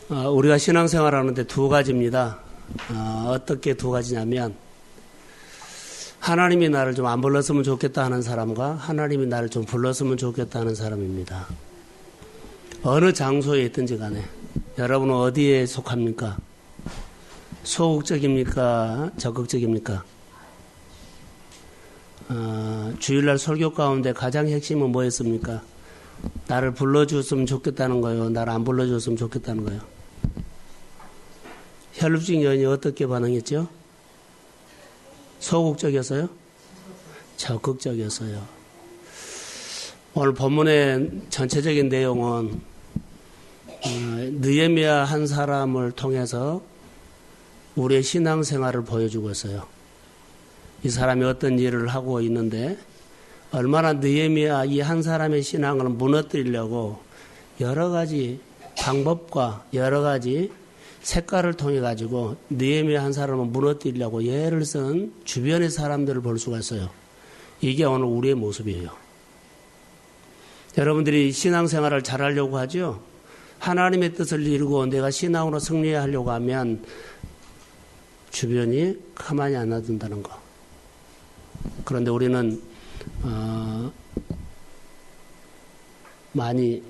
우리가 신앙생활 하는데 두 가지입니다. 어떻게 두 가지냐면, 하나님이 나를 좀 안 불렀으면 좋겠다 하는 사람과 하나님이 나를 좀 불렀으면 좋겠다 하는 사람입니다. 어느 장소에 있든지 간에 여러분은 어디에 속합니까? 소극적입니까? 적극적입니까? 주일날 설교 가운데 가장 핵심은 뭐였습니까? 나를 불러주었으면 좋겠다는 거예요? 나를 안 불러주었으면 좋겠다는 거예요? 혈육적 여인이 어떻게 반응했죠? 소극적이었어요? 적극적이었어요. 오늘 본문의 전체적인 내용은 느헤미야 한 사람을 통해서 우리의 신앙생활을 보여주고 있어요. 이 사람이 어떤 일을 하고 있는데 얼마나 느헤미야 이 한 사람의 신앙을 무너뜨리려고 여러 가지 방법과 여러 가지 색깔을 통해 가지고 느헤미야 한 사람을 무너뜨리려고 예를 쓴 주변의 사람들을 볼 수가 있어요. 이게 오늘 우리의 모습이에요. 여러분들이 신앙생활을 잘하려고 하죠. 하나님의 뜻을 이루고 내가 신앙으로 승리하려고 하면 주변이 가만히 안 놔둔다는 거. 그런데 우리는 많이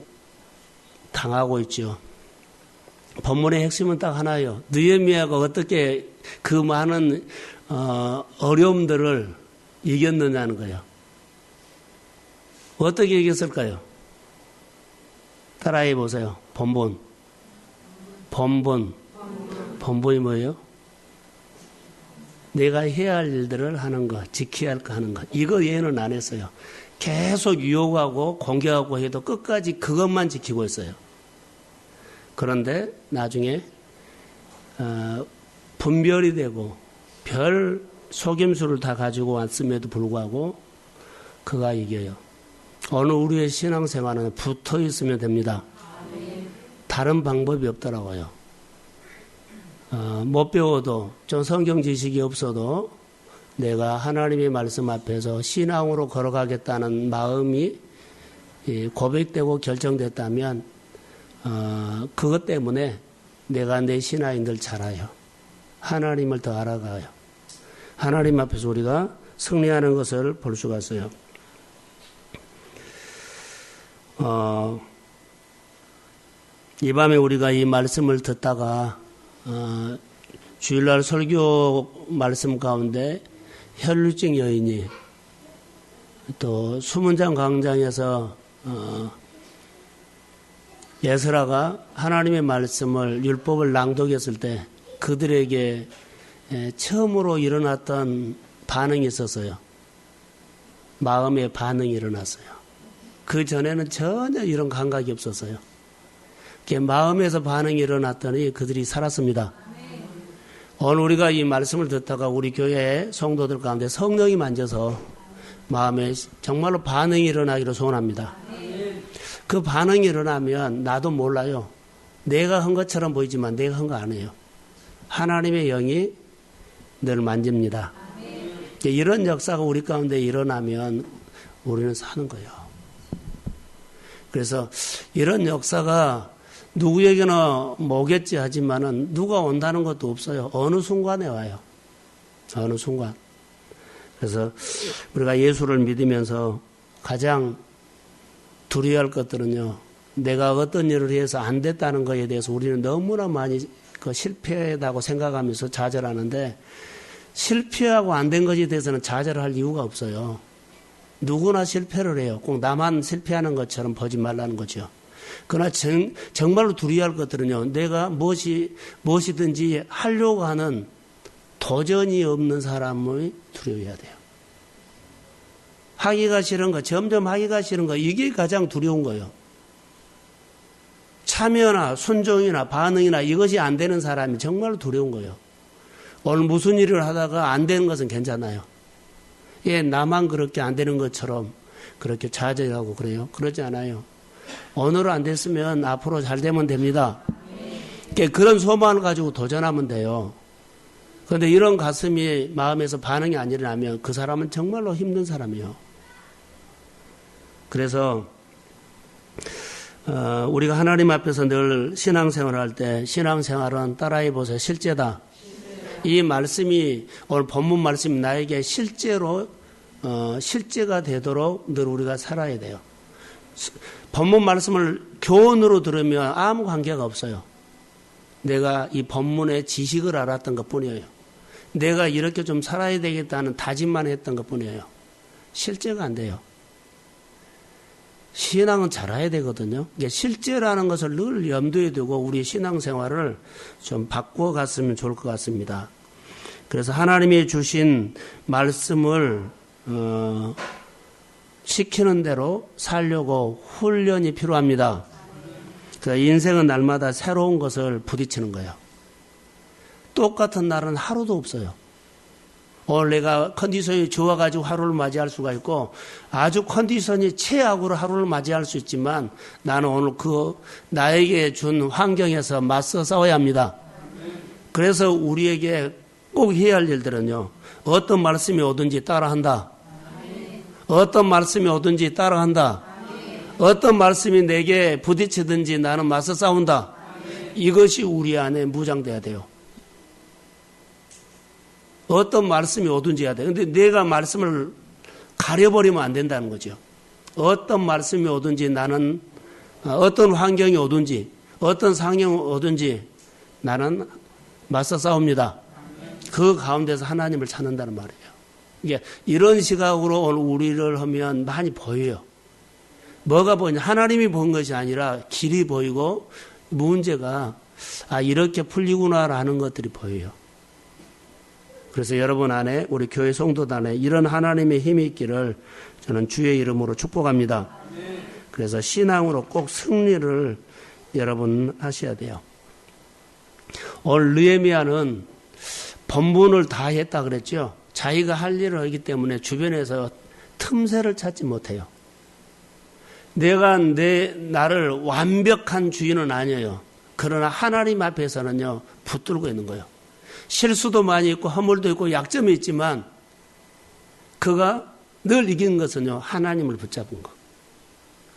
당하고 있죠. 본문의 핵심은 딱 하나예요. 느헤미야가 어떻게 그 많은 어려움들을 이겼느냐는 거예요. 어떻게 이겼을까요? 따라해 보세요. 본본이 뭐예요? 내가 해야 할 일들을 하는 것, 지켜야 할 거 하는 것. 이거 얘는 안 했어요. 계속 유혹하고 공격하고 해도 끝까지 그것만 지키고 있어요. 그런데 나중에 분별이 되고 별 속임수를 다 가지고 왔음에도 불구하고 그가 이겨요. 오늘 우리의 신앙생활은 붙어 있으면 됩니다. 다른 방법이 없더라고요. 못 배워도 좀 성경 지식이 없어도 내가 하나님의 말씀 앞에서 신앙으로 걸어가겠다는 마음이 고백되고 결정됐다면 그것 때문에 내가 내 신앙인들 잘해요. 하나님을 더 알아가요. 하나님 앞에서 우리가 승리하는 것을 볼 수가 있어요. 이 밤에 우리가 이 말씀을 듣다가 주일날 설교 말씀 가운데 혈루증 여인이 또 수문장 강장에서 예스라가 하나님의 말씀을 율법을 낭독했을 때 그들에게 처음으로 일어났던 반응이 있었어요. 마음의 반응이 일어났어요. 그 전에는 전혀 이런 감각이 없었어요. 마음에서 반응이 일어났더니 그들이 살았습니다. 오늘 우리가 이 말씀을 듣다가 우리 교회 성도들 가운데 성령이 만져서 마음에 정말로 반응이 일어나기를 소원합니다. 그 반응이 일어나면 나도 몰라요. 내가 한 것처럼 보이지만 내가 한 거 아니에요. 하나님의 영이 늘 만집니다. 이런 역사가 우리 가운데 일어나면 우리는 사는 거예요. 그래서 이런 역사가 누구에게나 뭐겠지 하지만은 누가 온다는 것도 없어요. 어느 순간에 와요. 어느 순간. 그래서 우리가 예수를 믿으면서 가장 두려워할 것들은요. 내가 어떤 일을 해서 안 됐다는 것에 대해서 우리는 너무나 많이 실패하다고 생각하면서 좌절하는데 실패하고 안 된 것에 대해서는 좌절할 이유가 없어요. 누구나 실패를 해요. 꼭 나만 실패하는 것처럼 보지 말라는 거죠. 그러나 정말로 두려워할 것들은요. 내가 무엇이든지 하려고 하는 도전이 없는 사람을 두려워해야 돼요. 하기가 싫은 거, 점점 하기가 싫은 거, 이게 가장 두려운 거예요. 참여나 순종이나 반응이나 이것이 안 되는 사람이 정말로 두려운 거예요. 오늘 무슨 일을 하다가 안 되는 것은 괜찮아요. 예, 나만 그렇게 안 되는 것처럼 그렇게 좌절하고 그래요. 그러지 않아요. 오늘은 안 됐으면 앞으로 잘 되면 됩니다. 그런 소망을 가지고 도전하면 돼요. 그런데 이런 가슴이 마음에서 반응이 안 일어나면 그 사람은 정말로 힘든 사람이에요. 그래서 우리가 하나님 앞에서 늘 신앙생활을 할 때 신앙생활은 따라해 보세요. 실제다. 이 말씀이 오늘 본문 말씀이 나에게 실제로 실제가 되도록 늘 우리가 살아야 돼요. 본문 말씀을 교훈으로 들으면 아무 관계가 없어요. 내가 이 본문의 지식을 알았던 것뿐이에요. 내가 이렇게 좀 살아야 되겠다는 다짐만 했던 것뿐이에요. 실제가 안 돼요. 신앙은 잘해야 되거든요. 실제라는 것을 늘 염두에 두고 우리 신앙생활을 좀 바꿔갔으면 좋을 것 같습니다. 그래서 하나님이 주신 말씀을 시키는 대로 살려고 훈련이 필요합니다. 그래서 인생은 날마다 새로운 것을 부딪히는 거예요. 똑같은 날은 하루도 없어요. 오늘 내가 컨디션이 좋아가지고 하루를 맞이할 수가 있고 아주 컨디션이 최악으로 하루를 맞이할 수 있지만 나는 오늘 나에게 준 환경에서 맞서 싸워야 합니다. 그래서 우리에게 꼭 해야 할 일들은요. 어떤 말씀이 오든지 따라한다. 어떤 말씀이 오든지 따라한다. 어떤 말씀이 내게 부딪히든지 나는 맞서 싸운다. 이것이 우리 안에 무장돼야 돼요. 어떤 말씀이 오든지 해야 돼. 근데 내가 말씀을 가려버리면 안 된다는 거죠. 어떤 말씀이 오든지 나는 어떤 환경이 오든지 어떤 상황이 오든지 나는 맞서 싸웁니다. 그 가운데서 하나님을 찾는다는 말이에요. 이게 이런 시각으로 오늘 우리를 하면 많이 보여요. 뭐가 보이냐? 하나님이 본 것이 아니라 길이 보이고 문제가 이렇게 풀리구나라는 것들이 보여요. 그래서 여러분 안에 우리 교회 성도들 안에 이런 하나님의 힘이 있기를 저는 주의 이름으로 축복합니다. 그래서 신앙으로 꼭 승리를 여러분 하셔야 돼요. 오늘 느헤미야는 본분을 다 했다 그랬죠. 자기가 할 일을 하기 때문에 주변에서 틈새를 찾지 못해요. 내가 나를 완벽한 주인은 아니에요. 그러나 하나님 앞에서는요 붙들고 있는 거예요. 실수도 많이 있고 허물도 있고 약점이 있지만 그가 늘 이긴 것은요 하나님을 붙잡은 거.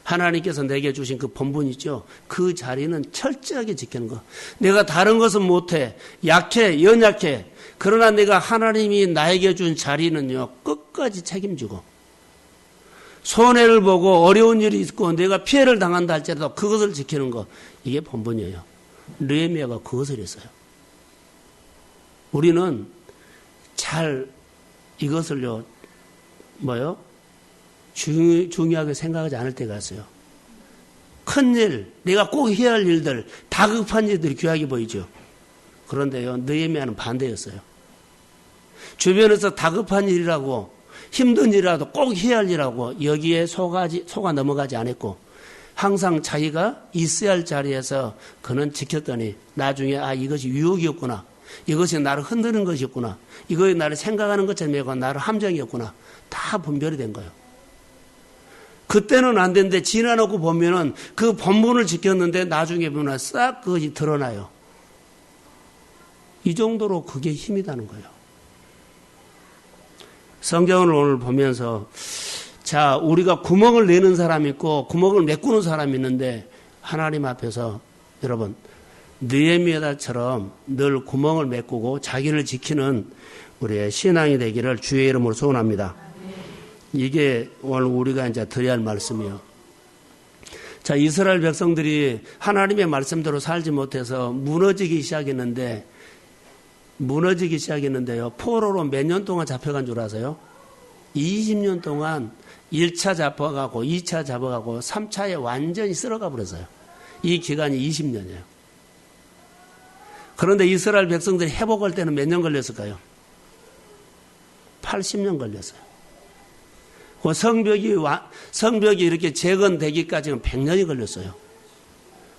하나님께서 내게 주신 그 본분 있죠. 그 자리는 철저하게 지키는 거. 내가 다른 것은 못해. 약해. 연약해. 그러나 내가 하나님이 나에게 준 자리는요 끝까지 책임지고 손해를 보고 어려운 일이 있고 내가 피해를 당한다 할지라도 그것을 지키는 거. 이게 본분이에요. 느헤미야가 그것을 했어요. 우리는 잘 이것을요 중요하게 생각하지 않을 때가 있어요. 큰일, 내가 꼭 해야 할 일들, 다급한 일들이 귀하게 보이죠. 그런데요 느헤미야는 반대였어요. 주변에서 다급한 일이라고 힘든 일이라도 꼭 해야 할 일이라고 여기에 속아 넘어가지 않았고 항상 자기가 있어야 할 자리에서 그는 지켰더니 나중에 이것이 유혹이었구나. 이것이 나를 흔드는 것이었구나. 이것이 나를 생각하는 것처럼 나를 함정이었구나. 다 분별이 된 거예요. 그때는 안 되는데 지나놓고 보면은 그 본분을 지켰는데 나중에 보면 싹 그것이 드러나요. 이 정도로 그게 힘이다는 거예요. 성경을 오늘 보면서 우리가 구멍을 내는 사람이 있고 구멍을 메꾸는 사람이 있는데 하나님 앞에서 여러분 느헤미야처럼 늘 구멍을 메꾸고 자기를 지키는 우리의 신앙이 되기를 주의 이름으로 소원합니다. 이게 오늘 우리가 이제 드려야 할 말씀이요. 이스라엘 백성들이 하나님의 말씀대로 살지 못해서 무너지기 시작했는데요. 포로로 몇 년 동안 잡혀간 줄 아세요? 20년 동안 1차 잡아가고 2차 잡아가고 3차에 완전히 쓸어가 버렸어요. 이 기간이 20년이에요. 그런데 이스라엘 백성들이 회복할 때는 몇 년 걸렸을까요? 80년 걸렸어요. 그 성벽이 이렇게 재건되기까지는 100년이 걸렸어요.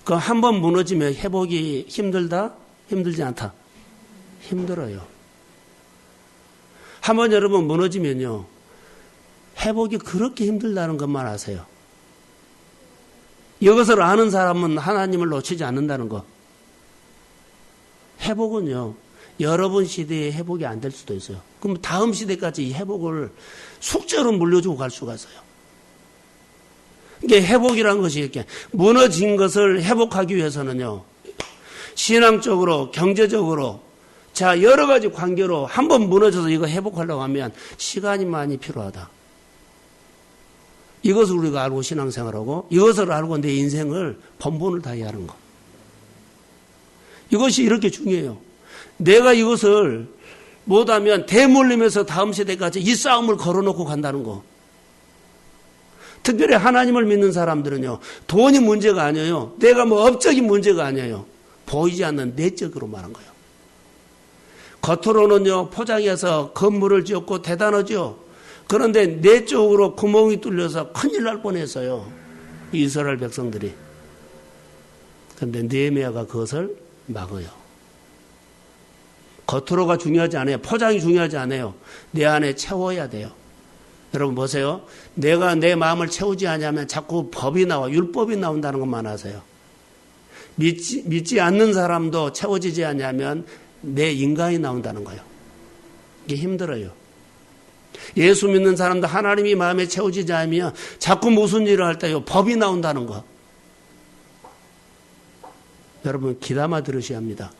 그 한 번 무너지면 회복이 힘들다? 힘들지 않다? 힘들어요. 한번 여러분 무너지면요. 회복이 그렇게 힘들다는 것만 아세요. 이것을 아는 사람은 하나님을 놓치지 않는다는 것. 회복은요. 여러분 시대에 회복이 안 될 수도 있어요. 그럼 다음 시대까지 이 회복을 숙제로 물려주고 갈 수가 있어요. 이게 회복이라는 것이 이렇게 무너진 것을 회복하기 위해서는요, 신앙적으로, 경제적으로, 자, 여러 가지 관계로 한번 무너져서 이거 회복하려고 하면 시간이 많이 필요하다. 이것을 우리가 알고 신앙생활하고, 이것을 알고 내 인생을 번번을 다해야 하는 것. 이것이 이렇게 중요해요. 내가 이것을 못하면 대물림에서 다음 세대까지 이 싸움을 걸어놓고 간다는 거. 특별히 하나님을 믿는 사람들은요, 돈이 문제가 아니에요. 내가 뭐 업적인 문제가 아니에요. 보이지 않는 내적으로 말한 거예요. 겉으로는요, 포장해서 건물을 지었고 대단하죠. 그런데 내적으로 구멍이 뚫려서 큰일 날 뻔했어요. 이스라엘 백성들이. 그런데 느헤미야가 그것을 막아요. 겉으로가 중요하지 않아요. 포장이 중요하지 않아요. 내 안에 채워야 돼요. 여러분 보세요. 내가 내 마음을 채우지 않으면 자꾸 법이 나와, 율법이 나온다는 것만 아세요. 믿지 않는 사람도 채워지지 않으면 내 인간이 나온다는 거예요. 이게 힘들어요. 예수 믿는 사람도 하나님이 마음에 채워지지 않으면 자꾸 무슨 일을 할 때요, 법이 나온다는 거. 여러분 귀담아 들으셔야 합니다.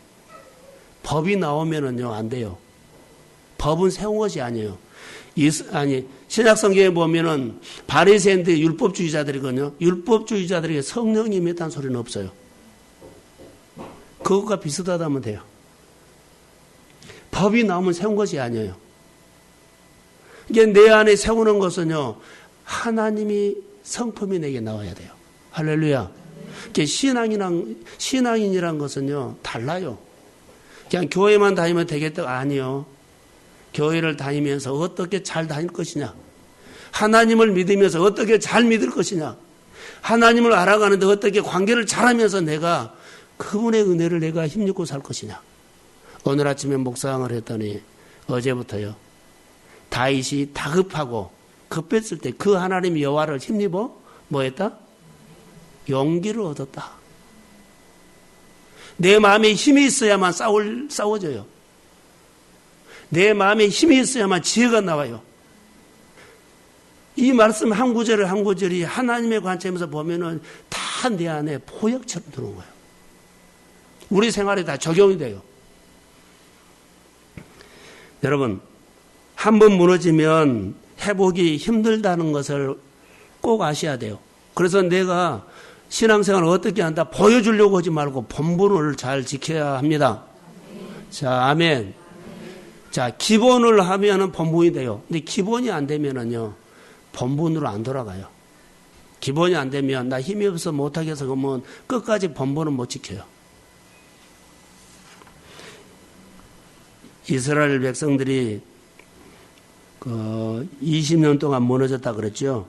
법이 나오면은요, 안 돼요. 법은 세운 것이 아니에요. 신약성경에 보면은 바리새인들 율법주의자들이거든요. 율법주의자들에게 성령이 임했다는 소리는 없어요. 그것과 비슷하다면 돼요. 법이 나오면 세운 것이 아니에요. 이게 내 안에 세우는 것은요, 하나님이 성품이 내게 나와야 돼요. 할렐루야. 이게 신앙인이란 것은요, 달라요. 그냥 교회만 다니면 되겠다. 아니요. 교회를 다니면서 어떻게 잘 다닐 것이냐. 하나님을 믿으면서 어떻게 잘 믿을 것이냐. 하나님을 알아가는데 어떻게 관계를 잘하면서 내가 그분의 은혜를 내가 힘입고 살 것이냐. 오늘 아침에 묵상을 했더니 어제부터요. 다윗이 다급하고 급했을 때 그 하나님 여호와를 힘입어 뭐 했다? 용기를 얻었다. 내 마음에 힘이 있어야만 싸워져요. 내 마음에 힘이 있어야만 지혜가 나와요. 이 말씀 한 구절을 한 구절이 하나님의 관점에서 보면은 다 내 안에 보약처럼 들어온 거예요. 우리 생활에 다 적용이 돼요. 여러분, 한번 무너지면 회복이 힘들다는 것을 꼭 아셔야 돼요. 그래서 내가 신앙생활을 어떻게 한다 보여주려고 하지 말고 본분을 잘 지켜야 합니다. 자, 아멘. 자, 기본을 하면은 본분이 돼요. 근데 기본이 안 되면은요, 본분으로 안 돌아가요. 기본이 안 되면 나 힘이 없어 못하겠어 그러면 끝까지 본분은 못 지켜요. 이스라엘 백성들이 20년 동안 무너졌다 그랬죠.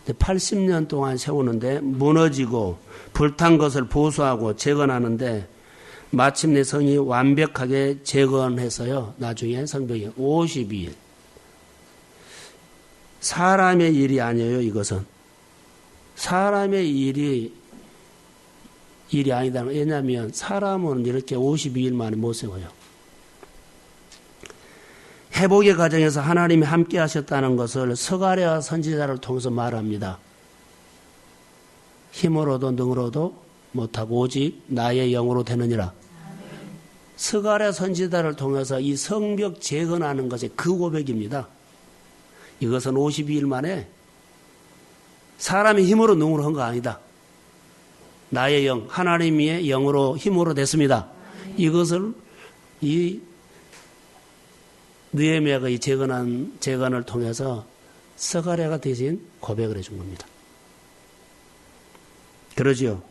80년 동안 세우는데 무너지고 불탄 것을 보수하고 재건하는데 마침내 성이 완벽하게 재건해서요. 나중에 성벽이 52일. 사람의 일이 아니에요. 이것은. 사람의 일이 아니다. 왜냐하면 사람은 이렇게 52일 만에 못 세워요. 회복의 과정에서 하나님이 함께 하셨다는 것을 스가랴 선지자를 통해서 말합니다. 힘으로도 능으로도 못하고 오직 나의 영으로 되느니라. 스가랴 선지자를 통해서 이 성벽 재건하는 것이 그 고백입니다. 이것은 52일 만에 사람의 힘으로 능으로 한 거 아니다. 나의 영, 하나님의 영으로 힘으로 됐습니다. 이것을 이 느헤미야가 이 재건을 통해서 스가랴가 대신 고백을 해준 겁니다. 그러지요.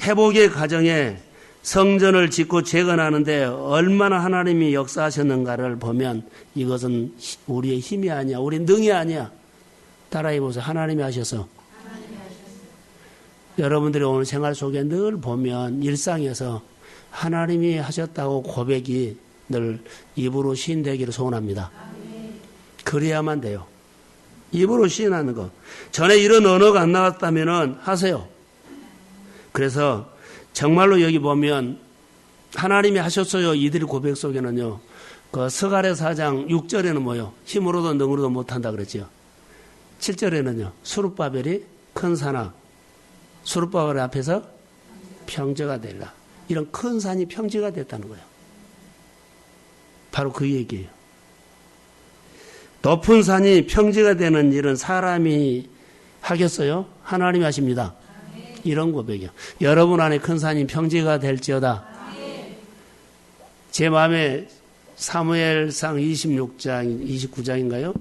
회복의 과정에 성전을 짓고 재건하는데 얼마나 하나님이 역사하셨는가를 보면 이것은 우리의 힘이 아니야. 우리 능이 아니야. 따라해 보세요. 하나님이 하셔서. 여러분들이 오늘 생활 속에 늘 보면 일상에서 하나님이 하셨다고 고백이 늘 입으로 시인되기를 소원합니다. 그래야만 돼요. 입으로 시인하는 거. 전에 이런 언어가 안 나왔다면 하세요. 그래서 정말로 여기 보면 하나님이 하셨어요. 이들의 고백 속에는요. 그 스가랴 4장 6절에는 뭐요? 힘으로도 능으로도 못한다 그랬죠. 7절에는요. 스룹바벨이 큰 산아 수르바벨 앞에서 평지가 되라. 이런 큰 산이 평지가 됐다는 거예요. 바로 그 얘기예요. 높은 산이 평지가 되는 일은 사람이 하겠어요? 하나님이 하십니다. 이런 고백이요. 여러분 안에 큰 산이 평지가 될지어다. 제 마음에 사무엘상 26장, 29장인가요?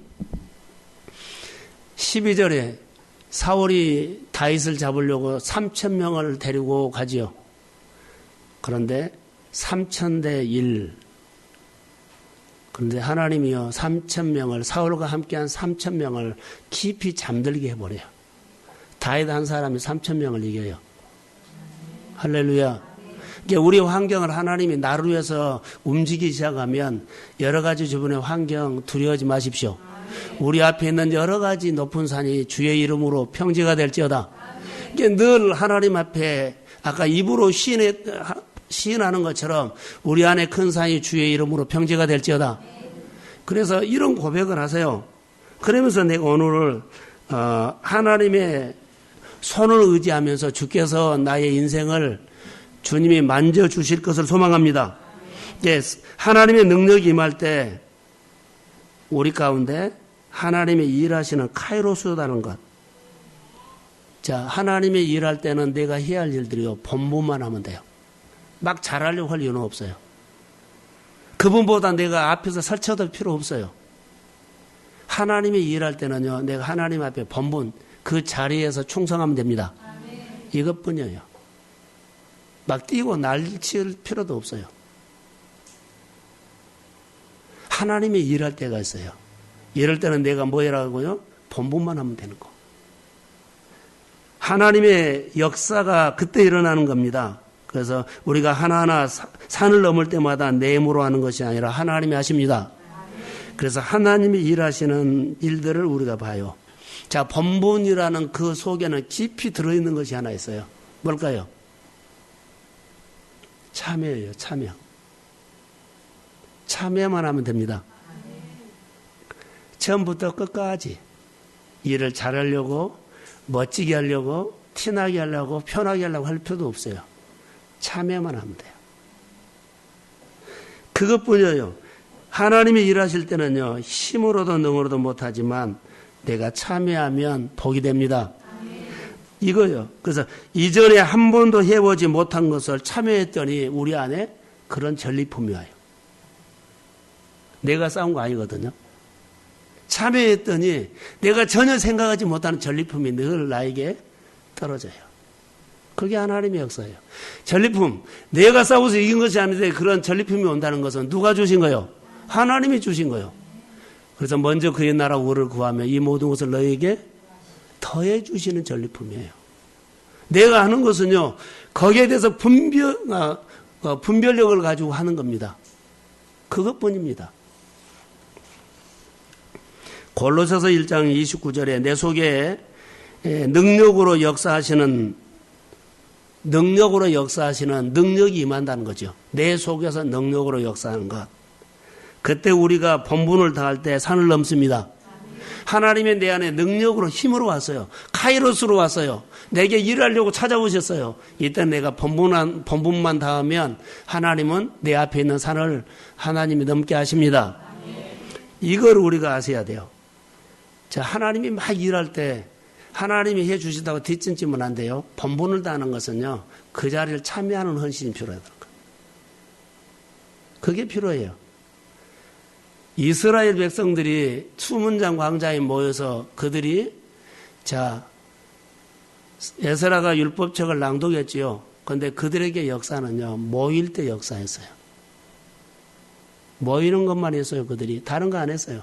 12절에 사울이 다윗을 잡으려고 3,000명을 데리고 가지요. 그런데 3,000대 1. 그런데 하나님이요 3,000명을 사울과 함께한 3,000명을 깊이 잠들게 해버려요. 다윗 한 사람이 3,000명을 이겨요. 할렐루야. 우리 환경을 하나님이 나를 위해서 움직이기 시작하면 여러 가지 주변의 환경 두려워하지 마십시오. 우리 앞에 있는 여러 가지 높은 산이 주의 이름으로 평지가 될지어다. 늘 하나님 앞에 아까 입으로 시인하는 것처럼 우리 안에 큰 산이 주의 이름으로 평지가 될지어다. 그래서 이런 고백을 하세요. 그러면서 내가 오늘 하나님의 손을 의지하면서 주께서 나의 인생을 주님이 만져주실 것을 소망합니다. 하나님의 능력이 임할 때 우리 가운데 하나님의 일하시는 카이로스다는 것. 자, 하나님의 일할 때는 내가 해야 할 일들이요. 본분만 하면 돼요. 막 잘하려고 할 이유는 없어요. 그분보다 내가 앞에서 설쳐도 필요 없어요. 하나님의 일할 때는요. 내가 하나님 앞에 본분, 그 자리에서 충성하면 됩니다. 이것뿐이에요. 막 뛰고 날칠 필요도 없어요. 하나님이 일할 때가 있어요. 이럴 때는 내가 뭐 해라고요? 본분만 하면 되는 거. 하나님의 역사가 그때 일어나는 겁니다. 그래서 우리가 하나하나 산을 넘을 때마다 내 힘으로 하는 것이 아니라 하나님이 하십니다. 그래서 하나님이 일하시는 일들을 우리가 봐요. 자, 본분이라는 그 속에는 깊이 들어있는 것이 하나 있어요. 뭘까요? 참여예요. 참여. 참여만 하면 됩니다. 처음부터 끝까지 일을 잘하려고 멋지게 하려고 티나게 하려고 편하게 하려고 할 필요도 없어요. 참여만 하면 돼요. 그것뿐이에요. 하나님이 일하실 때는요. 힘으로도 능으로도 못하지만 내가 참여하면 복이 됩니다. 이거요. 그래서 이전에 한 번도 해보지 못한 것을 참여했더니 우리 안에 그런 전리품이 와요. 내가 싸운 거 아니거든요. 참여했더니 내가 전혀 생각하지 못하는 전리품이 늘 나에게 떨어져요. 그게 하나님의 역사예요. 전리품, 내가 싸워서 이긴 것이 아닌데 그런 전리품이 온다는 것은 누가 주신 거예요? 하나님이 주신 거예요. 그래서 먼저 그의 나라 우를 구하며 이 모든 것을 너에게 더해 주시는 전리품이에요. 내가 하는 것은요, 거기에 대해서 분별력을 가지고 하는 겁니다. 그것뿐입니다. 골로새서 1장 29절에 내 속에 능력으로 역사하시는 능력이 임한다는 거죠. 내 속에서 능력으로 역사하는 것. 그때 우리가 본분을 다할 때 산을 넘습니다. 하나님의 내 안에 능력으로 힘으로 왔어요. 카이로스로 왔어요. 내게 일하려고 찾아오셨어요. 이때 내가 본분만 다하면 하나님은 내 앞에 있는 산을 하나님이 넘게 하십니다. 이걸 우리가 아셔야 돼요. 자, 하나님이 막 일할 때 하나님이 해 주시다고 뒷짐지면 안 돼요. 본분을 다하는 것은요. 그 자리를 참여하는 헌신이 필요하다는 거예요. 그게 필요해요. 이스라엘 백성들이 수문장 광장에 모여서 그들이 에스라가 율법책을 낭독했지요. 그런데 그들에게 역사는요. 모일 때 역사였어요. 모이는 것만 했어요. 그들이. 다른 거 안 했어요.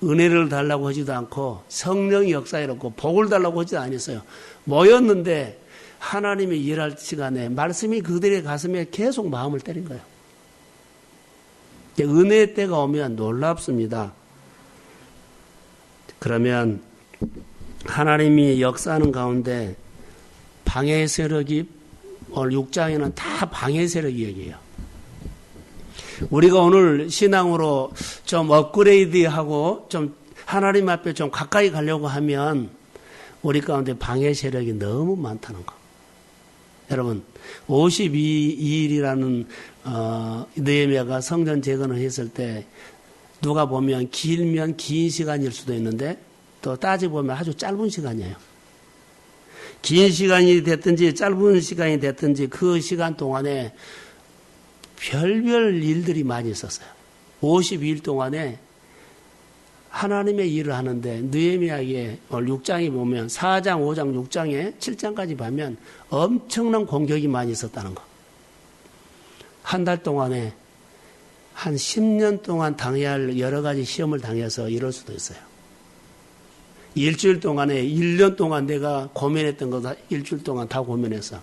은혜를 달라고 하지도 않고 성령이 역사해놓고 복을 달라고 하지도 않았어요. 모였는데 하나님이 일할 시간에 말씀이 그들의 가슴에 계속 마음을 때린 거예요. 은혜의 때가 오면 놀랍습니다. 그러면 하나님이 역사하는 가운데 방해 세력이 오늘 6장에는 다 방해 세력이 얘기해요. 우리가 오늘 신앙으로 좀 업그레이드하고 좀 하나님 앞에 좀 가까이 가려고 하면 우리 가운데 방해 세력이 너무 많다는 거. 여러분, 52일이라는 느헤미야가 성전 재건을 했을 때 누가 보면 길면 긴 시간일 수도 있는데 또 따져보면 아주 짧은 시간이에요. 긴 시간이 됐든지 짧은 시간이 됐든지 그 시간 동안에 별별 일들이 많이 있었어요. 52일 동안에 하나님의 일을 하는데 느헤미야의 6장에 보면 4장, 5장, 6장에 7장까지 보면 엄청난 공격이 많이 있었다는 거. 한 달 동안에 한 10년 동안 당해야 할 여러 가지 시험을 당해서 이럴 수도 있어요. 일주일 동안에 1년 동안 내가 고민했던 거 일주일 동안 다 고민했어.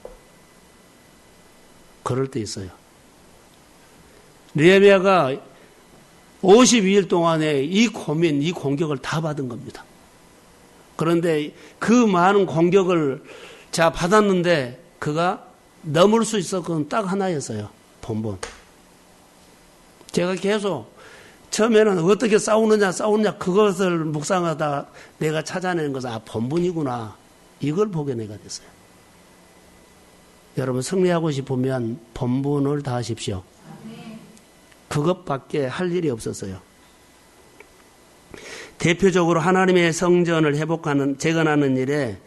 그럴 때 있어요. 느헤미야가 52일 동안에 이 고민, 이 공격을 다 받은 겁니다. 그런데 그 많은 공격을 받았는데 그가 넘을 수 있었던 건 딱 하나였어요. 본분. 제가 계속 처음에는 어떻게 싸우느냐 그것을 묵상하다 내가 찾아내는 것은 본분이구나. 이걸 보게 내가 됐어요. 여러분 승리하고 싶으면 본분을 다하십시오. 그것밖에 할 일이 없었어요. 대표적으로 하나님의 성전을 회복하는, 재건하는 일에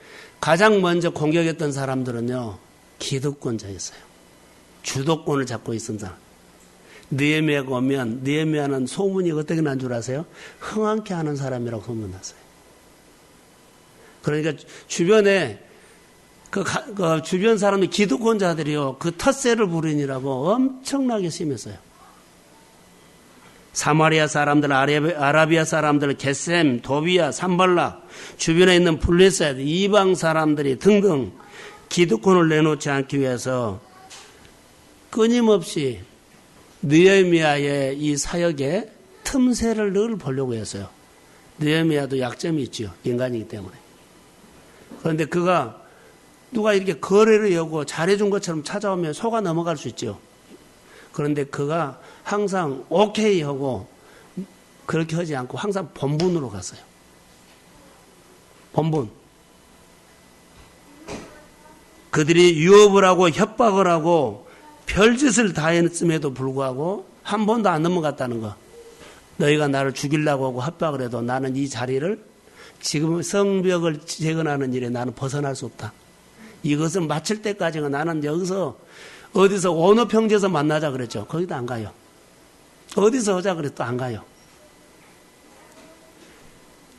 가장 먼저 공격했던 사람들은요, 기득권자였어요. 주도권을 잡고 있던 사람. 느헤미야가 오면, 느헤미야는 소문이 어떻게 난 줄 아세요? 흥황케 하는 사람이라고 소문났어요. 그러니까 주변에 그 주변 사람들 기득권자들이요, 그 텃세를 부리느라고 엄청나게 심했어요. 사마리아 사람들, 아라비아 사람들, 게셈, 도비아, 산발락, 주변에 있는 블레셋, 이방 사람들이 등등 기득권을 내놓지 않기 위해서 끊임없이 느헤미야의 이 사역에 틈새를 늘 보려고 했어요. 느헤미야도 약점이 있죠. 인간이기 때문에. 그런데 그가 누가 이렇게 거래를 여고 잘해준 것처럼 찾아오면 속아 넘어갈 수 있죠. 그런데 그가 항상 오케이 하고 그렇게 하지 않고 항상 본분으로 갔어요. 본분. 그들이 유업을 하고 협박을 하고 별짓을 다 했음에도 불구하고 한 번도 안 넘어갔다는 거. 너희가 나를 죽이려고 하고 협박을 해도 나는 이 자리를 지금 성벽을 재건하는 일에 나는 벗어날 수 없다. 이것을 마칠 때까지는 나는 여기서 어디서 어느 평지에서 만나자 그랬죠. 거기도 안 가요. 어디서 하자 그래도 안 가요.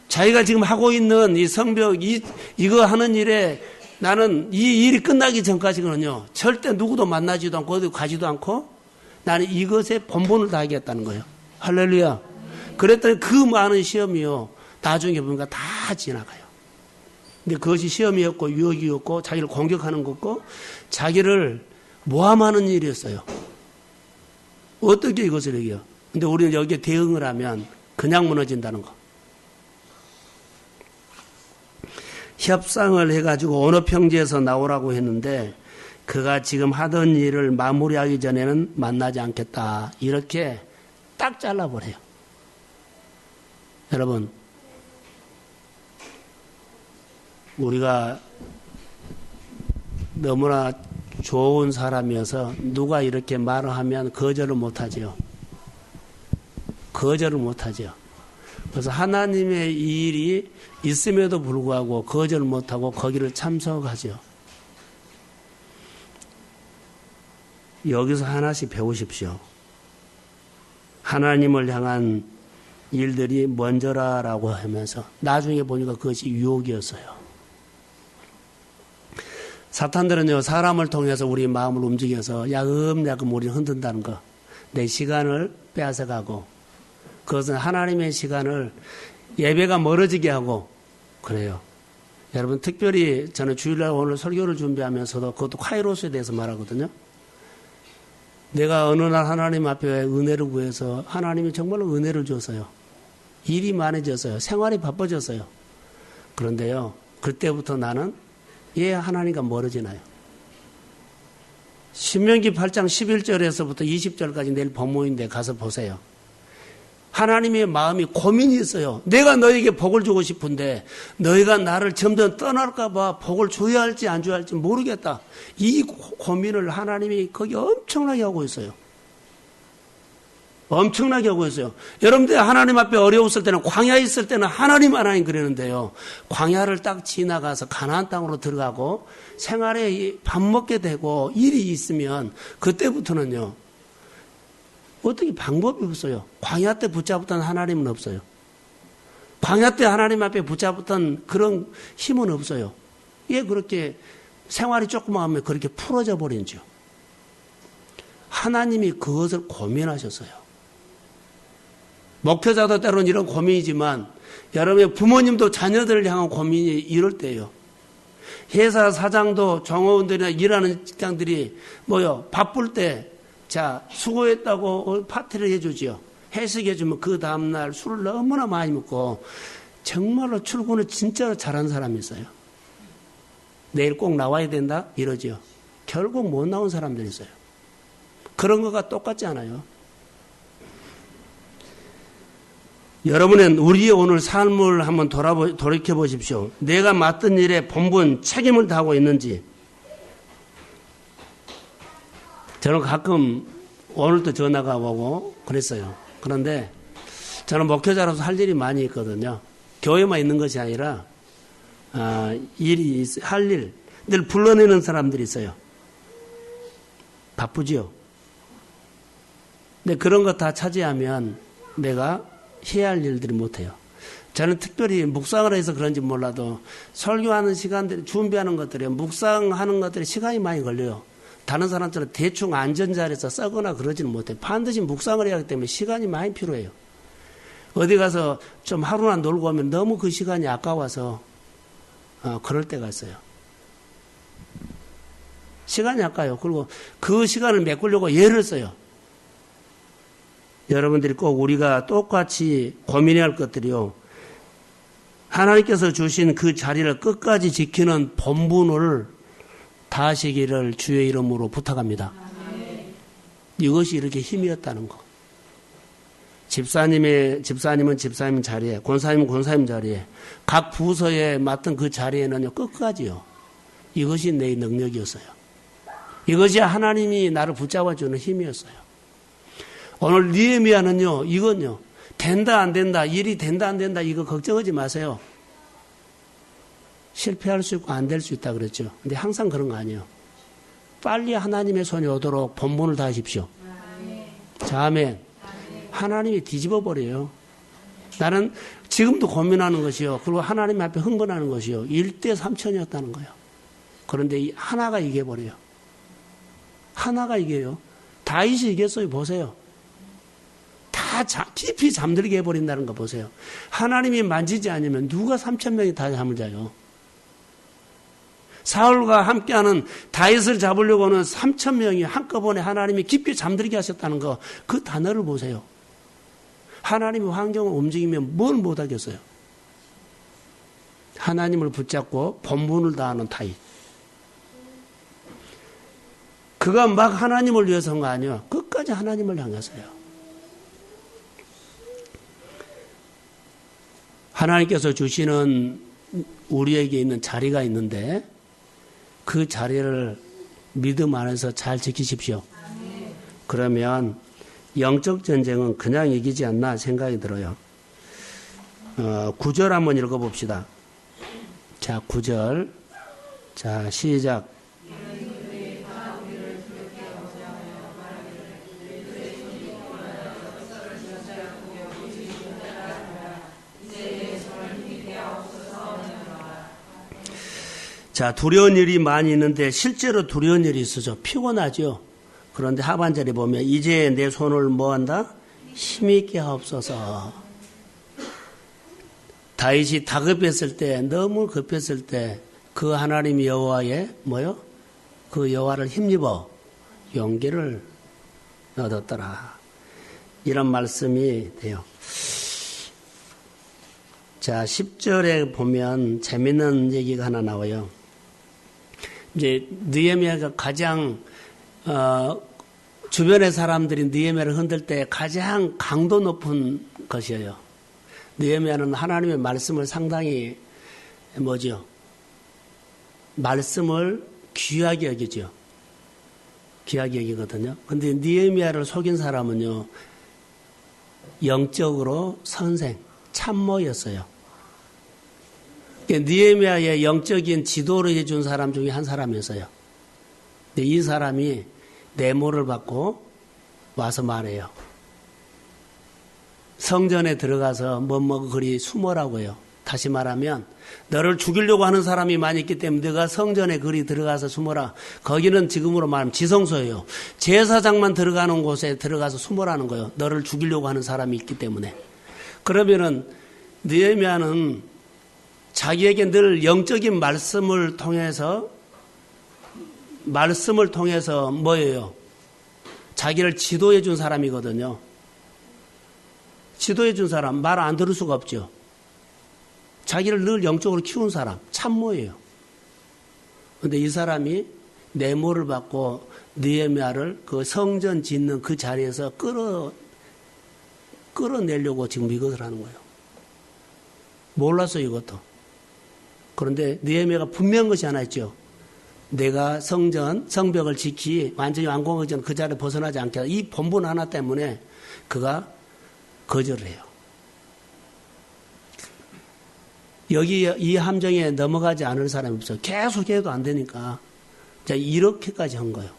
자기가 지금 하고 있는 이 성벽, 이거 하는 일에 나는 이 일이 끝나기 전까지는요, 절대 누구도 만나지도 않고 어디 가지도 않고 나는 이것에 본분을 다하겠다는 거예요. 할렐루야. 그랬더니 그 많은 시험이요, 나중에 보니까 다 지나가요. 근데 그것이 시험이었고 유혹이었고 자기를 공격하는 것고 자기를 모함하는 일이었어요. 어떻게 이것을 얘기해요? 근데 우리는 여기에 대응을 하면 그냥 무너진다는 거. 협상을 해가지고 어느 평지에서 나오라고 했는데 그가 지금 하던 일을 마무리하기 전에는 만나지 않겠다. 이렇게 딱 잘라버려요. 여러분, 우리가 너무나 좋은 사람이어서 누가 이렇게 말을 하면 거절을 못하지요. 거절을 못하지요. 그래서 하나님의 일이 있음에도 불구하고 거절을 못하고 거기를 참석하죠. 여기서 하나씩 배우십시오. 하나님을 향한 일들이 먼저라라고 하면서 나중에 보니까 그것이 유혹이었어요. 사탄들은요, 사람을 통해서 우리 마음을 움직여서 야금야금 우리를 흔든다는 거. 내 시간을 빼앗아가고 그것은 하나님의 시간을 예배가 멀어지게 하고 그래요. 여러분, 특별히 저는 주일날 오늘 설교를 준비하면서도 그것도 카이로스에 대해서 말하거든요. 내가 어느 날 하나님 앞에 은혜를 구해서 하나님이 정말로 은혜를 줬어요. 일이 많아졌어요. 생활이 바빠졌어요. 그런데요, 그때부터 나는 하나님과 멀어지나요? 신명기 8장 11절에서부터 20절까지 내일 법문인데 가서 보세요. 하나님의 마음이 고민이 있어요. 내가 너에게 복을 주고 싶은데 너희가 나를 점점 떠날까 봐 복을 줘야 할지 안 줘야 할지 모르겠다. 이 고민을 하나님이 거기 엄청나게 하고 있어요. 엄청나게 하고 있어요. 여러분들 하나님 앞에 어려웠을 때는, 광야에 있을 때는 하나님 그러는데요. 광야를 딱 지나가서 가나안 땅으로 들어가고 생활에 밥 먹게 되고 일이 있으면 그때부터는요. 어떻게 방법이 없어요. 광야 때 붙잡았던 하나님은 없어요. 광야 때 하나님 앞에 붙잡았던 그런 힘은 없어요. 왜 그렇게 생활이 조금만 하면 그렇게 풀어져 버린지요. 하나님이 그것을 고민하셨어요. 목회자도 때로는 이런 고민이지만 여러분의 부모님도 자녀들을 향한 고민이 이럴 때예요. 회사 사장도 종업원들이나 일하는 직장들이 바쁠 때 자, 수고했다고 파티를 해주지요. 회식해주면 그 다음날 술을 너무나 많이 먹고 정말로 출근을 진짜로 잘하는 사람이 있어요. 내일 꼭 나와야 된다? 이러지요. 결국 못 나온 사람들이 있어요. 그런 거가 똑같지 않아요. 여러분은 우리의 오늘 삶을 한번 돌이켜 보십시오. 내가 맡은 일에 본분 책임을 다하고 있는지. 저는 가끔 오늘도 전화가 오고 그랬어요. 그런데 저는 목회자로서 할 일이 많이 있거든요. 교회만 있는 것이 아니라 할 일, 늘 불러내는 사람들이 있어요. 바쁘지요. 근데 그런 거 다 차지하면 내가 해야 할 일들이 못해요. 저는 특별히 묵상을 해서 그런지 몰라도 설교하는 시간들, 준비하는 것들이, 묵상하는 것들이 시간이 많이 걸려요. 다른 사람처럼 대충 앉은 자리에서 썩거나 그러지는 못해요. 반드시 묵상을 해야 하기 때문에 시간이 많이 필요해요. 어디 가서 좀 하루나 놀고 오면 너무 그 시간이 아까워서 그럴 때가 있어요. 시간이 아까워요. 그리고 그 시간을 메꾸려고 예를 써요. 여러분들이 꼭 우리가 똑같이 고민해야 할 것들이요. 하나님께서 주신 그 자리를 끝까지 지키는 본분을 다하시기를 주의 이름으로 부탁합니다. 이것이 이렇게 힘이었다는 거. 집사님은 집사님 자리에, 권사님은 권사님 자리에, 각 부서에 맡은 그 자리에는요, 끝까지요. 이것이 내 능력이었어요. 이것이 하나님이 나를 붙잡아주는 힘이었어요. 오늘 느헤미야는요, 이건요, 된다 안 된다, 일이 된다 안 된다, 이거 걱정하지 마세요. 실패할 수 있고 안 될 수 있다 그랬죠. 근데 항상 그런 거 아니에요. 빨리 하나님의 손이 오도록 본분을 다하십시오. 자, 아멘. 하나님이 뒤집어 버려요. 나는 지금도 고민하는 것이요. 그리고 하나님 앞에 흥분하는 것이요. 1대 3천이었다는 거예요. 그런데 이 하나가 이겨버려요. 하나가 이겨요. 다윗이 이겼어요. 보세요. 다 깊이 잠들게 해버린다는 거 보세요. 하나님이 만지지 않으면 누가 3,000명이 다 잠을 자요. 사울과 함께하는 다윗을 잡으려고 하는 3,000명이 한꺼번에 하나님이 깊이 잠들게 하셨다는 거, 그 단어를 보세요. 하나님이 환경을 움직이면 뭘 못하겠어요. 하나님을 붙잡고 본분을 다하는 다윗. 그가 막 하나님을 위해서 한 거 아니에요. 끝까지 하나님을 향해서요. 하나님께서 주시는 우리에게 있는 자리가 있는데 그 자리를 믿음 안에서 잘 지키십시오. 그러면 영적 전쟁은 그냥 이기지 않나 생각이 들어요. 9절 한번 읽어봅시다. 자, 9절. 자, 시작. 자, 두려운 일이 많이 있는데 실제로 두려운 일이 있어서 피곤하죠. 그런데 하반절에 보면 이제 내 손을 뭐한다? 힘있게 하옵소서. 다윗이 다급했을 때, 너무 급했을 때 그 하나님 여호와의 뭐요? 그 여호와를 힘입어 용기를 얻었더라. 이런 말씀이 돼요. 자, 10절에 보면 재밌는 얘기가 하나 나와요. 이제 느헤미야가 가장 주변의 사람들이 느헤미야를 흔들 때 가장 강도 높은 것이에요. 느헤미야는 하나님의 말씀을 상당히 말씀을 귀하게 여기죠. 귀하게 여기거든요. 근데 느헤미야를 속인 사람은요, 영적으로 선생, 참모였어요. 느헤미야의 영적인 지도를 해준 사람 중에 한 사람이었어요. 근데 이 사람이 내모를 받고 와서 말해요. 성전에 들어가서 그리 숨어라고요. 다시 말하면 너를 죽이려고 하는 사람이 많이 있기 때문에 너가 성전에 그리 들어가서 숨어라. 거기는 지금으로 말하면 지성소예요. 제사장만 들어가는 곳에 들어가서 숨어라는 거예요. 너를 죽이려고 하는 사람이 있기 때문에. 그러면은 느헤미야는 자기에게 늘 영적인 말씀을 통해서 뭐예요? 자기를 지도해 준 사람이거든요. 지도해 준 사람, 말 안 들을 수가 없죠. 자기를 늘 영적으로 키운 사람, 참모예요. 그런데 이 사람이 내모를 받고 느헤미야를 그 성전 짓는 그 자리에서 끌어내려고 지금 이것을 하는 거예요. 몰랐어요, 이것도. 그런데 느헤미야가 분명한 것이 하나 있죠. 내가 성벽을 완전히 완공하기 전 그 자리에 벗어나지 않게 하다. 이 본분 하나 때문에 그가 거절을 해요. 여기 이 함정에 넘어가지 않을 사람이 없어요. 계속 해도 안 되니까. 자, 이렇게까지 한 거예요.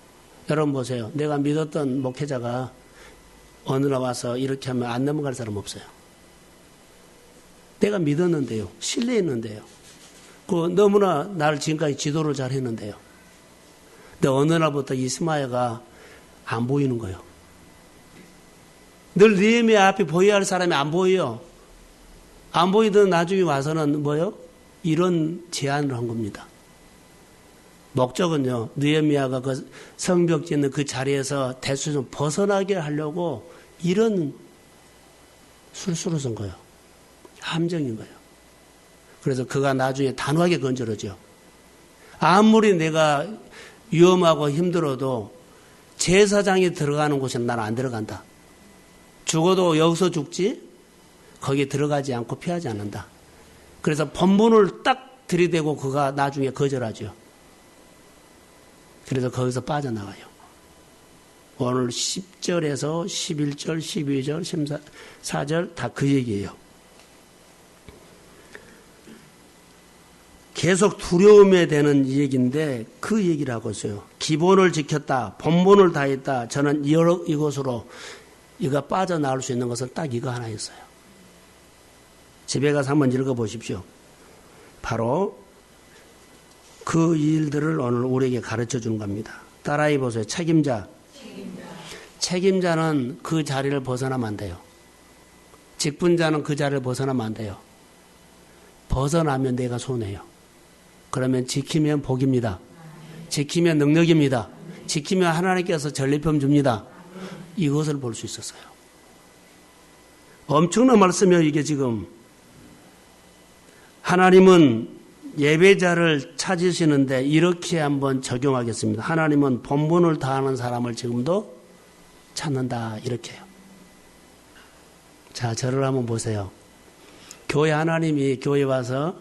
여러분 보세요. 내가 믿었던 목회자가 어느 날 와서 이렇게 하면 안 넘어갈 사람 없어요. 내가 믿었는데요. 신뢰했는데요. 너무나 나를 지금까지 지도를 잘 했는데요. 근데 어느 날부터 이스마야가 안 보이는 거예요. 늘 느헤미야 앞에 보여야 할 사람이 안 보여요. 안 보이던 나중에 와서는 이런 제안을 한 겁니다. 목적은요, 느헤미야가 그 성벽 짓는 그 자리에서 대수 좀 벗어나게 하려고 이런 술수를 쓴 거예요. 함정인 거예요. 그래서 그가 나중에 단호하게 건져러죠. 아무리 내가 위험하고 힘들어도 제사장이 들어가는 곳에는 나는 안 들어간다. 죽어도 여기서 죽지 거기에 들어가지 않고 피하지 않는다. 그래서 본분을 딱 들이대고 그가 나중에 거절하죠. 그래서 거기서 빠져나가요. 오늘 10절에서 11절, 12절, 14절 다 그 얘기예요. 계속 두려움에 대는 얘기인데 그 얘기를 하고 있어요. 기본을 지켰다. 본분을 다했다. 저는 이것으로 이거 빠져나올 수 있는 것은 딱 이거 하나였어요. 집에 가서 한번 읽어보십시오. 바로 그 일들을 오늘 우리에게 가르쳐 주는 겁니다. 따라해 보세요. 책임자는 그 자리를 벗어나면 안 돼요. 직분자는 그 자리를 벗어나면 안 돼요. 벗어나면 내가 손해요. 그러면 지키면 복입니다. 지키면 능력입니다. 지키면 하나님께서 전리품 줍니다. 이것을 볼 수 있었어요. 엄청난 말씀이에요. 이게 지금 하나님은 예배자를 찾으시는데 이렇게 한번 적용하겠습니다. 하나님은 본분을 다하는 사람을 지금도 찾는다. 이렇게요. 자, 저를 한번 보세요. 하나님이 교회 와서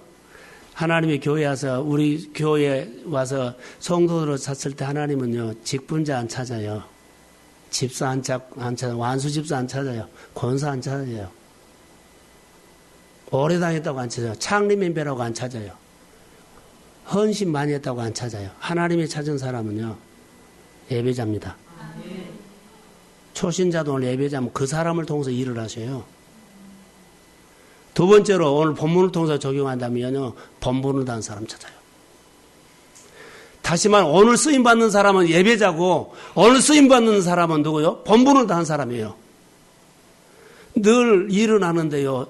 우리 교회에 와서 성도들을 찾을 때 하나님은요, 직분자 안 찾아요. 집사 안 찾아요. 완수 집사 안 찾아요. 권사 안 찾아요. 오래 다녔다고 안 찾아요. 창립인배라고 안 찾아요. 헌신 많이 했다고 안 찾아요. 하나님이 찾은 사람은요, 예배자입니다. 초신자도 오늘 예배자면 그 사람을 통해서 일을 하셔요. 두 번째로 오늘 본문을 통해서 적용한다면요, 본분을 다한 사람 찾아요. 다시 말하면 오늘 쓰임받는 사람은 예배자고 오늘 쓰임받는 사람은 누구요? 본분을 다한 사람이에요. 늘 일은 하는데요,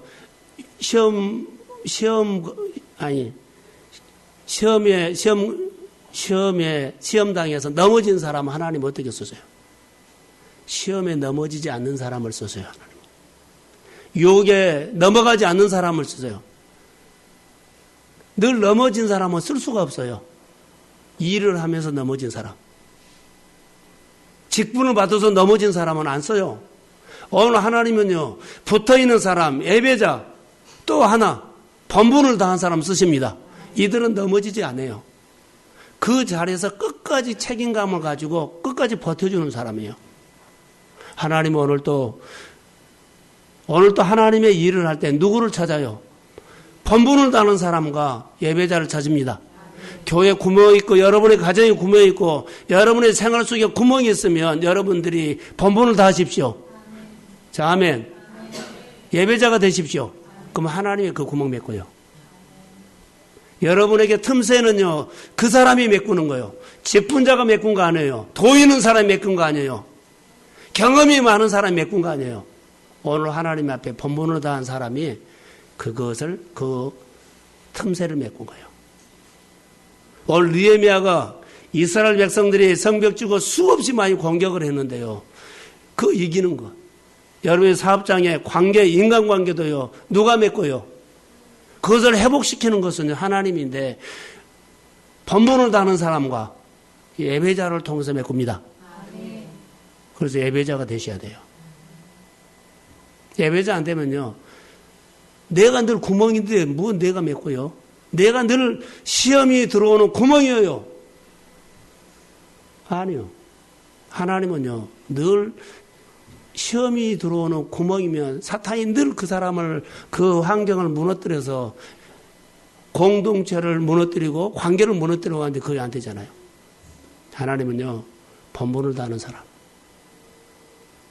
시험당해서 넘어진 사람은 하나님 어떻게 쓰세요? 시험에 넘어지지 않는 사람을 쓰세요. 하나님. 유혹에 넘어가지 않는 사람을 쓰세요. 늘 넘어진 사람은 쓸 수가 없어요. 일을 하면서 넘어진 사람. 직분을 받아서 넘어진 사람은 안 써요. 오늘 하나님은요, 붙어있는 사람, 예배자, 또 하나, 본분을 다한 사람 쓰십니다. 이들은 넘어지지 않아요. 그 자리에서 끝까지 책임감을 가지고 끝까지 버텨주는 사람이에요. 하나님은 오늘 또 하나님의 일을 할 때 누구를 찾아요? 본분을 다하는 사람과 예배자를 찾습니다. 교회에 구멍이 있고 여러분의 가정에 구멍이 있고 여러분의 생활 속에 구멍이 있으면 여러분들이 본분을 다하십시오. 자, 아멘. 예배자가 되십시오. 그럼 하나님이 그 구멍 메꿔요. 여러분에게 틈새는요, 그 사람이 메꾸는 거예요. 직분자가 메꾼 거 아니에요. 도 있는 사람이 메꾼 거 아니에요. 경험이 많은 사람이 메꾼 거 아니에요. 오늘 하나님 앞에 본분을 다한 사람이 그것을, 그 틈새를 메꾼 거예요. 오늘 느헤미야가 이스라엘 백성들이 성벽 지고 수없이 많이 공격을 했는데요. 그 이기는 것. 여러분의 사업장의 관계, 인간관계도요. 누가 맺고요? 그것을 회복시키는 것은 하나님인데 본분을 다하는 사람과 예배자를 통해서 메꿉니다. 그래서 예배자가 되셔야 돼요. 예배자 안 되면요. 내가 늘 구멍인데 뭐 내가 맺고요. 내가 늘 시험이 들어오는 구멍이에요. 아니요. 하나님은요. 늘 시험이 들어오는 구멍이면 사탄이 늘 그 사람을, 그 환경을 무너뜨려서 공동체를 무너뜨리고 관계를 무너뜨리고 하는데 그게 안 되잖아요. 하나님은요. 본분을 다하는 사람.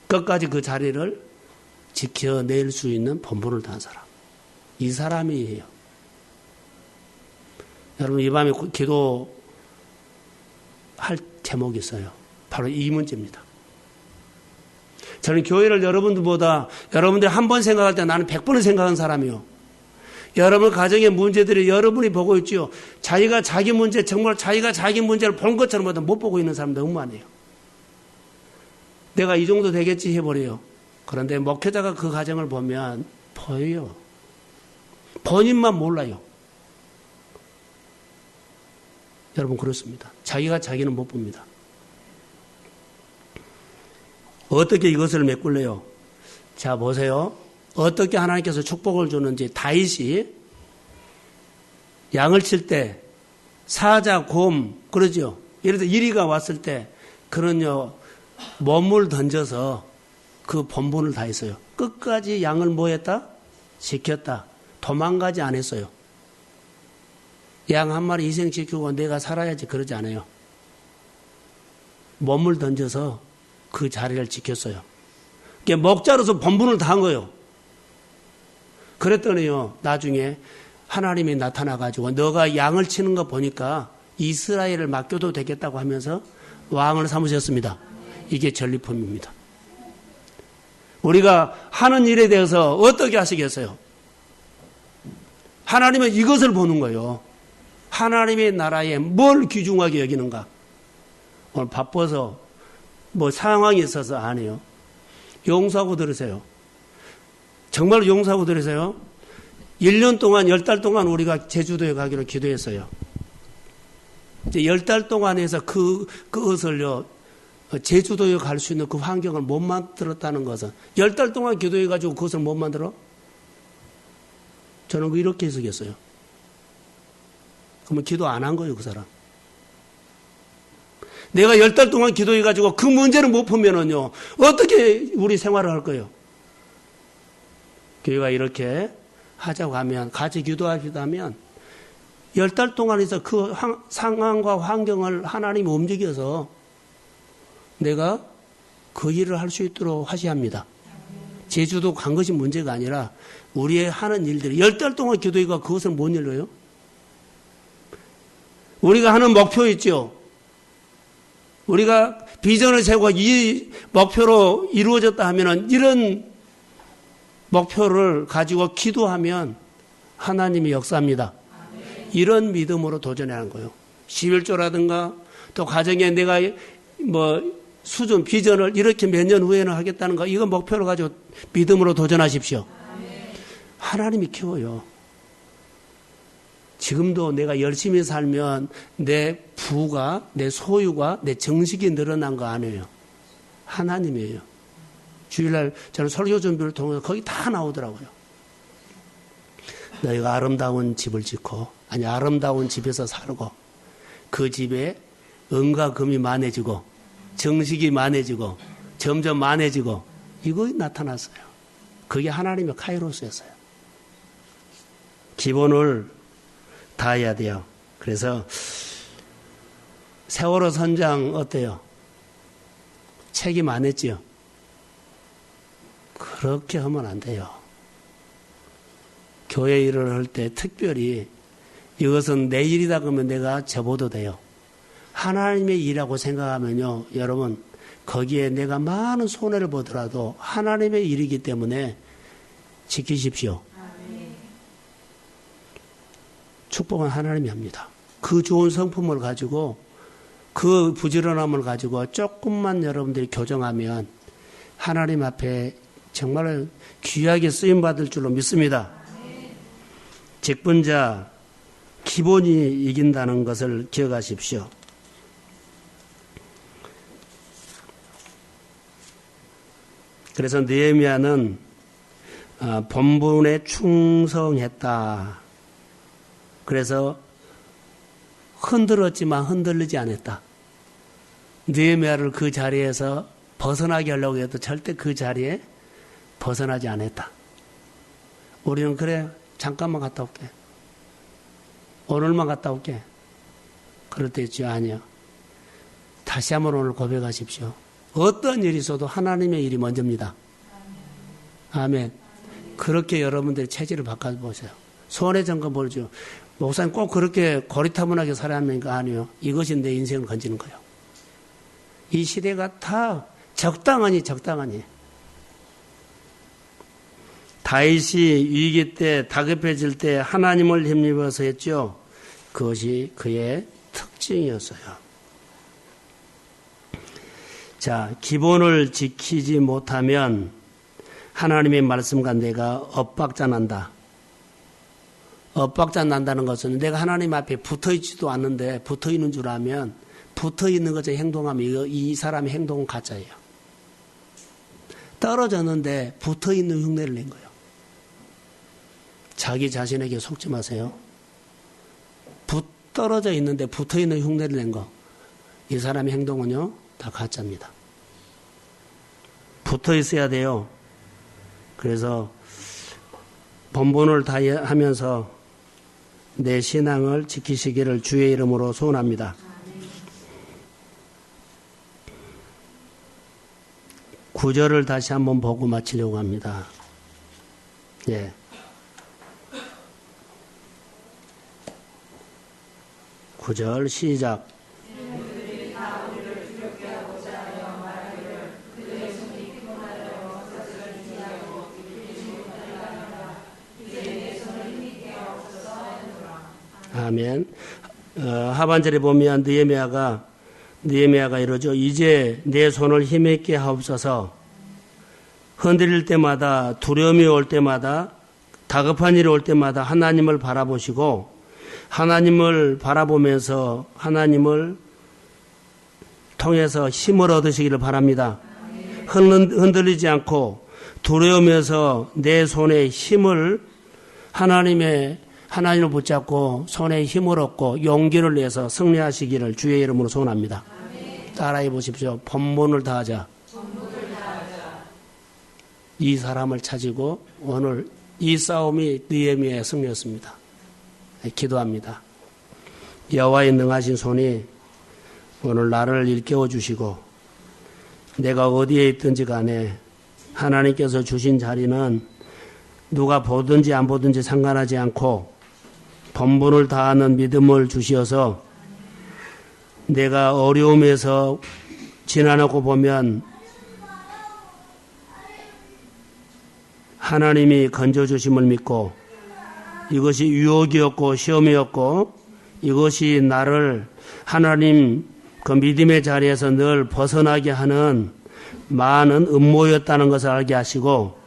끝까지 그 자리를 지켜낼 수 있는 본분을 다한 사람. 이 사람이에요. 여러분 이 밤에 기도할 제목이 있어요. 바로 이 문제입니다. 저는 교회를 여러분들보다 여러분들이 한 번 생각할 때 나는 100번을 생각한 사람이요. 여러분 가정의 문제들이 여러분이 보고 있죠. 자기가 자기 문제, 정말 자기가 자기 문제를 본 것처럼 못 보고 있는 사람 너무 많아요. 내가 이 정도 되겠지 해버려요. 그런데 목회자가 그 가정을 보면 보여요. 본인만 몰라요. 여러분 그렇습니다. 자기가 자기는 못 봅니다. 어떻게 이것을 메꿀래요? 자 보세요. 어떻게 하나님께서 축복을 주는지. 다윗이 양을 칠 때 사자, 곰 그러죠. 예를 들어 이리가 왔을 때 그는요 몸을 던져서 그 본분을 다했어요. 끝까지 양을 뭐 했다? 지켰다. 도망가지 않았어요. 양 한 마리 희생시키고 내가 살아야지 그러지 않아요. 몸을 던져서 그 자리를 지켰어요. 목자로서 본분을 다한 거예요. 그랬더니요, 나중에 하나님이 나타나가지고 너가 양을 치는 거 보니까 이스라엘을 맡겨도 되겠다고 하면서 왕을 삼으셨습니다. 이게 전리품입니다. 우리가 하는 일에 대해서 어떻게 하시겠어요? 하나님은 이것을 보는 거예요. 하나님의 나라에 뭘 귀중하게 여기는가? 오늘 바빠서 뭐 상황이 있어서 안 해요. 용서하고 들으세요. 정말 용서하고 들으세요. 1년 동안 10달 동안 우리가 제주도에 가기로 기도했어요. 이제 10달 동안 해서 그것을요 제주도에 갈 수 있는 그 환경을 못 만들었다는 것은 10달 동안 기도해가지고 그것을 못 만들어? 저는 이렇게 해석했어요. 그러면 기도 안 한 거예요, 그 사람. 내가 10달 동안 기도해가지고 그 문제를 못 풀면은요, 어떻게 우리 생활을 할 거예요? 교회가 이렇게 하자고 하면, 같이 기도하시다면, 10달 동안에서 그 상황과 환경을 하나님이 움직여서 내가 그 일을 할 수 있도록 하셔야 합니다. 제주도 간 것이 문제가 아니라 우리의 하는 일들이 10달 동안 기도해가 그것을 못 이뤄요? 우리가 하는 목표 있죠. 우리가 비전을 세우고 이 목표로 이루어졌다 하면은 이런 목표를 가지고 기도하면 하나님이 역사합니다. 이런 믿음으로 도전하는 거예요. 11조라든가 또 가정에 내가 뭐 수준, 비전을 이렇게 몇 년 후에는 하겠다는 거, 이거 목표로 가지고 믿음으로 도전하십시오. 하나님이 키워요. 지금도 내가 열심히 살면 내 부가, 내 소유가, 내 정식이 늘어난 거 아니에요. 하나님이에요. 주일날 저는 설교 준비를 통해서 거기 다 나오더라고요. 너희가 아름다운 집을 짓고, 아니, 아름다운 집에서 살고, 그 집에 은과 금이 많아지고, 정식이 많아지고, 점점 많아지고, 이거 나타났어요. 그게 하나님의 카이로스였어요. 기본을 다 해야 돼요. 그래서 세월호 선장 어때요? 책이 많았지요? 그렇게 하면 안 돼요. 교회 일을 할 때 특별히 이것은 내 일이다 그러면 내가 접어도 돼요. 하나님의 일이라고 생각하면요, 여러분, 거기에 내가 많은 손해를 보더라도 하나님의 일이기 때문에 지키십시오. 축복은 하나님이 합니다. 그 좋은 성품을 가지고, 그 부지런함을 가지고 조금만 여러분들이 교정하면 하나님 앞에 정말 귀하게 쓰임받을 줄로 믿습니다. 직분자 기본이 이긴다는 것을 기억하십시오. 그래서 느헤미야는 본분에 충성했다. 그래서 흔들었지만 흔들리지 않았다. 느헤미야를 그 자리에서 벗어나게 하려고 해도 절대 그 자리에 벗어나지 않았다. 우리는 그래, 잠깐만 갔다 올게. 오늘만 갔다 올게. 그럴 때 있죠. 아니요. 다시 한번 오늘 고백하십시오. 어떤 일이 있어도 하나님의 일이 먼저입니다. 아멘. 그렇게 여러분들의 체질을 바꿔보세요. 손해 점검 보여줘요. 목사님 꼭 그렇게 고리타분하게 살아야 합니까? 아니요. 이것이 내 인생을 건지는 거예요. 이 시대가 다 적당하니. 다윗이 위기 때, 다급해질 때 하나님을 힘입어서 했죠. 그것이 그의 특징이었어요. 자, 기본을 지키지 못하면 하나님의 말씀과 내가 엇박자 난다. 엇박자 난다는 것은 내가 하나님 앞에 붙어있지도 않는데 붙어있는 줄 알면 붙어있는 것에 행동하면 이 사람의 행동은 가짜예요. 떨어졌는데 붙어있는 흉내를 낸 거예요. 자기 자신에게 속지 마세요. 떨어져 있는데 붙어있는 흉내를 낸 거. 이 사람의 행동은요, 다 가짜입니다. 붙어 있어야 돼요. 그래서 본분을 다하면서 내 신앙을 지키시기를 주의 이름으로 소원합니다. 구절을 다시 한번 보고 마치려고 합니다. 예. 구절 시작. 아멘. 하반절에 보면 느헤미야가 이러죠. 이제 내 손을 힘있게 하옵소서. 흔들릴 때마다, 두려움이 올 때마다, 다급한 일이 올 때마다 하나님을 바라보시고, 하나님을 바라보면서 하나님을 통해서 힘을 얻으시기를 바랍니다. 흔들리지 않고 두려우면서 내 손에 힘을 하나님을 붙잡고 손에 힘을 얻고 용기를 내서 승리하시기를 주의 이름으로 소원합니다. 따라해 보십시오. 본분을 다하자. 이 사람을 찾고 오늘 이 싸움이 느헤미야의 승리였습니다. 기도합니다. 여호와의 능하신 손이 오늘 나를 일깨워 주시고 내가 어디에 있든지 간에 하나님께서 주신 자리는 누가 보든지 안 보든지 상관하지 않고 본분을 다하는 믿음을 주시어서 내가 어려움에서 지나놓고 보면 하나님이 건져주심을 믿고 이것이 유혹이었고 시험이었고 이것이 나를 하나님 그 믿음의 자리에서 늘 벗어나게 하는 많은 음모였다는 것을 알게 하시고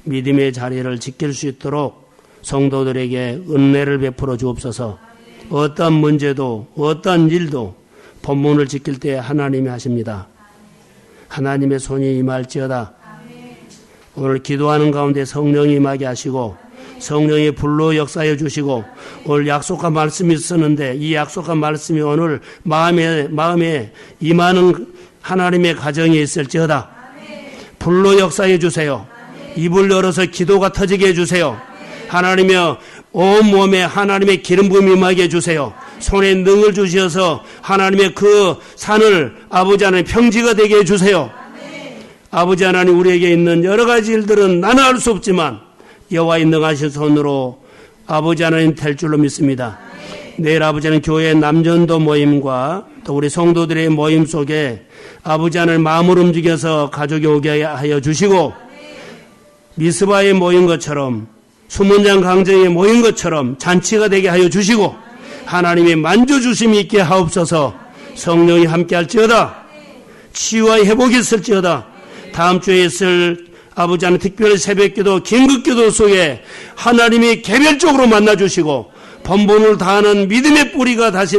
믿음의 자리를 지킬 수 있도록 성도들에게 은혜를 베풀어 주옵소서. 어떤 문제도 어떤 일도 본문을 지킬 때 하나님이 하십니다. 하나님의 손이 임할지어다. 오늘 기도하는 가운데 성령이 임하게 하시고 성령의 불로 역사해 주시고 오늘 약속한 말씀이 있었는데 이 약속한 말씀이 오늘 마음에 임하는 하나님의 가정이 있을지어다. 불로 역사해 주세요. 입을 열어서 기도가 터지게 해주세요. 하나님의 온몸에 하나님의 기름 부음이 임하게 해주세요. 손에 능을 주셔서 하나님의 그 산을 아버지 하나님 평지가 되게 해주세요. 아버지 하나님 우리에게 있는 여러 가지 일들은 나는 알 수 없지만 여호와의 능하신 손으로 아버지 하나님 될 줄로 믿습니다. 내일 아버지 하나님 교회 남전도 모임과 또 우리 성도들의 모임 속에 아버지 하나님 마음을 움직여서 가족이 오게 하여 주시고 미스바에 모인 것처럼 수문장 강정에 모인 것처럼 잔치가 되게 하여 주시고 하나님의 만져주심이 있게 하옵소서. 성령이 함께 할지어다. 치유와 회복이 있을지어다. 다음 주에 있을 아버지 하나님 특별히 새벽기도 긴급기도 속에 하나님이 개별적으로 만나주시고 번번을 다하는 믿음의 뿌리가 다시